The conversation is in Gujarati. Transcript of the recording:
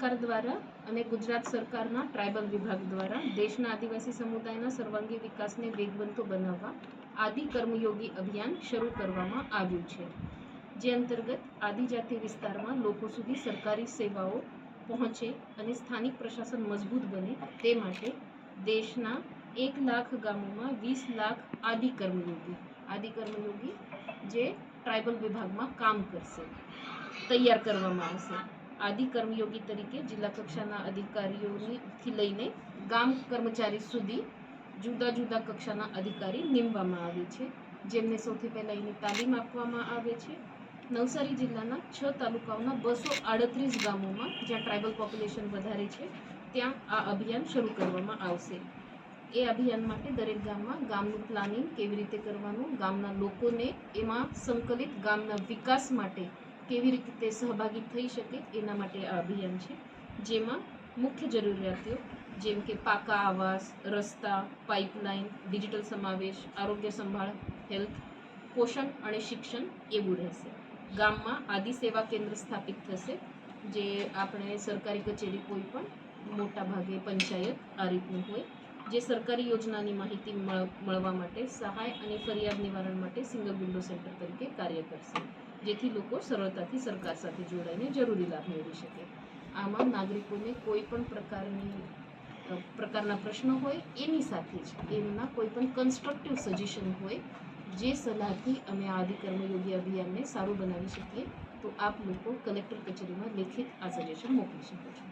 સરકાર દ્વારા અને ગુજરાત સરકારના ટ્રાઇબલ વિભાગ દ્વારા દેશના આદિવાસી સમુદાયના સર્વાંગી વિકાસને વેગવંતો બનાવવા આદિ કર્મયોગી અભિયાન શરૂ કરવામાં આવ્યું છે, જે અંતર્ગત આદિજાતિ વિસ્તારમાં લોકો સુધી સરકારી સેવાઓ પહોંચે અને સ્થાનિક પ્રશાસન મજબૂત બને તે માટે દેશના 1 લાખ ગામોમાં 20 લાખ આદિ કર્મયોગી જે ટ્રાઇબલ વિભાગમાં કામ કરશે તૈયાર કરવામાં આવશે। આદિ કર્મયોગી તરીકે જિલ્લા કક્ષાના અધિકારીઓથી લઈને ગામ કર્મચારી સુધી જુદા જુદા કક્ષાના અધિકારી નીમવામાં આવે છે, જેમને સૌથી પહેલા એની તાલીમ આપવામાં આવે છે। નવસારી જિલ્લાના 6 તાલુકાઓના 238 ગામોમાં જ્યાં ટ્રાઇબલ પોપ્યુલેશન વધારે છે ત્યાં આ અભિયાન શરૂ કરવામાં આવશે। એ અભિયાન માટે દરેક ગામમાં ગામનું પ્લાનિંગ કેવી રીતે કરવાનું, ગામના લોકોને એમાં સંકલિત ગામના વિકાસ માટે કેવી રીતે સહભાગી થઈ શકે એના માટે આ અભિયાન છે, જેમાં મુખ્ય જરૂરિયાતો જેમ કે પાકા આવાસ, રસ્તા, પાઇપલાઇન, ડિજિટલ સમાવેશ, આરોગ્ય સંભાળ, હેલ્થ, પોષણ અને શિક્ષણ એવું રહેશે। ગામમાં આદિ સેવા કેન્દ્ર સ્થાપિત થશે, જે આપણે સરકારી કચેરી કોઈ પણ મોટા ભાગે પંચાયત આ રીતનું હોય, જે સરકારી યોજનાની માહિતી મળવા માટે સહાય અને ફરિયાદ નિવારણ માટે સિંગલ વિન્ડો સેન્ટર તરીકે કાર્ય કરશે, જેથી લોકો સરળતાથી સરકાર સાથે જોડાઈને જરૂરી લાભ મેળવી શકે। આમાં નાગરિકોને કોઈ પણ પ્રકારના પ્રશ્નો હોય એની સાથે જ એમના કોઈ પણ કન્સ્ટ્રક્ટિવ સજેશન હોય, જે સલાહથી અમે આદિ કર્મયોગી અભિયાનને સારું બનાવી શકીએ, તો આપ લોકો કલેક્ટર કચેરીમાં લેખિત આ સજેશન મોકલી શકો છો।